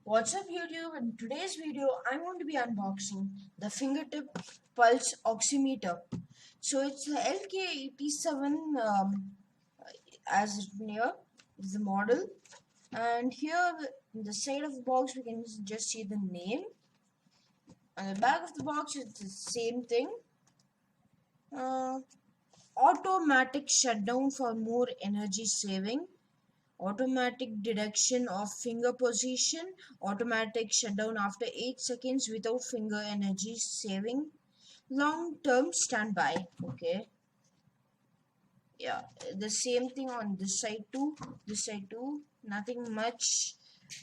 What's up YouTube? In today's video I'm going to be unboxing the fingertip pulse oximeter. So it's the LK87 as written here is the model, and here in the side of the box we can just see the name. On the back of the box it's the same thing. Uh, Automatic shutdown for more energy saving. Automatic detection of finger position, automatic shutdown after 8 seconds without finger energy saving, long term standby. Okay, yeah, the same thing on this side too, nothing much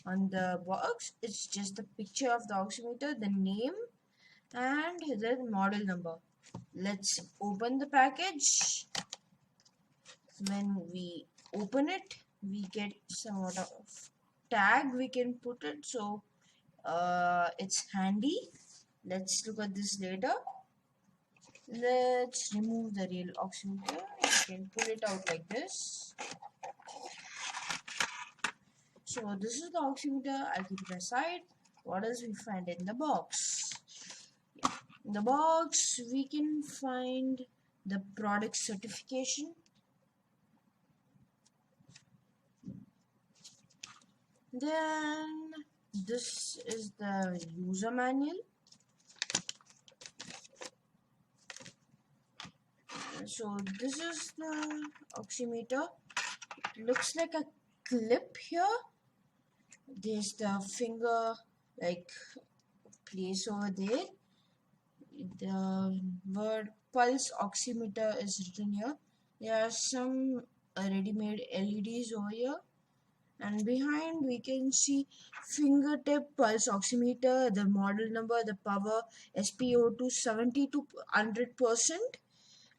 on the box. It's just the picture of the oximeter, the name, and the model number. Let's open the package. When we open it, we get some sort of tag we can put it, so it's handy. Let's look at this later. Let's remove the real oximeter. You can pull it out like this. So this is the oximeter. I'll keep it aside. What else we find in the box? In the box we can find the product certification. Then this is the user manual. So this is the oximeter. It looks like a clip here. There's the finger like place over there. The word pulse oximeter is written here. There are some ready-made LEDs over here. And behind we can see fingertip pulse oximeter, the model number, the power, SpO2 70 to 100%,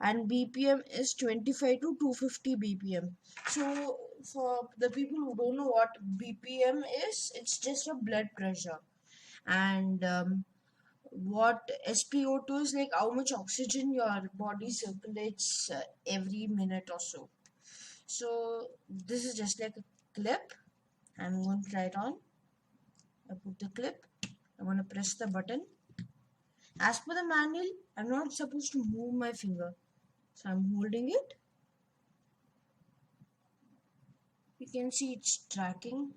and BPM is 25 to 250 BPM. So for the people who don't know what BPM is, it's just a blood pressure. And what SpO2 is, like how much oxygen your body circulates every minute or so. So this is just like a clip. I'm going to try it on. I put the clip. I'm going to press the button. As per the manual, I'm not supposed to move my finger. So I'm holding it. You can see it's tracking.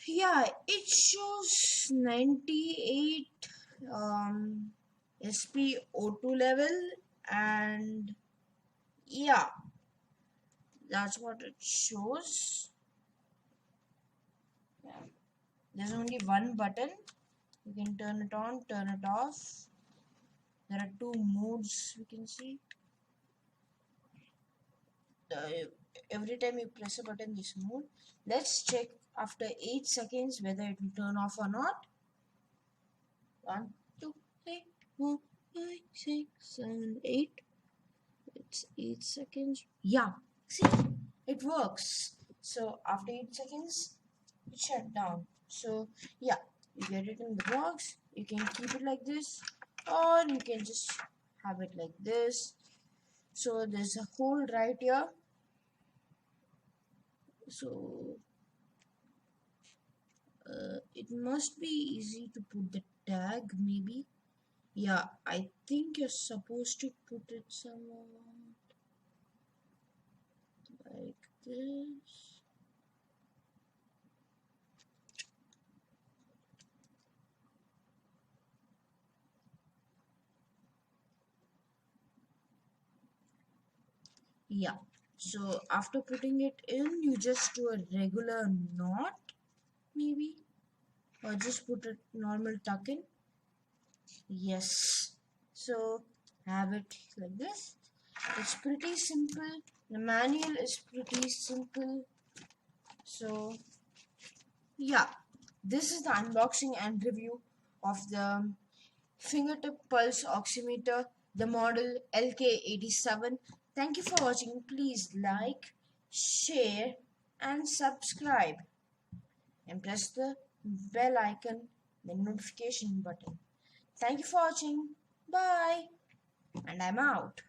Yeah, it shows 98 SpO2 level, and yeah, that's what it shows. Yeah. There's only one button. You can turn it on, turn it off. There are two modes we can see. Every time you press a button, this mode. Let's check after 8 seconds whether it will turn off or not. 1, 2, 3, 4, 5, 6, 7, 8. It's 8 seconds. Yeah, see, it works. So after 8 seconds, it shut down. So yeah, you get it in the box. You can keep it like this, or you can just have it like this. So there's a hole right here. So it must be easy to put the tag, maybe. Yeah, I think you're supposed to put it somewhere like this. Yeah, so after putting it in, you just do a regular knot, maybe, or just put a normal tuck in. Yes, so have it like this. It's pretty simple. The manual is pretty simple. So yeah, this is the unboxing and review of the fingertip pulse oximeter, the model LK87. Thank you for watching. Please like, share and subscribe, and press the bell icon, the notification button. Thank you for watching. Bye. And I'm out.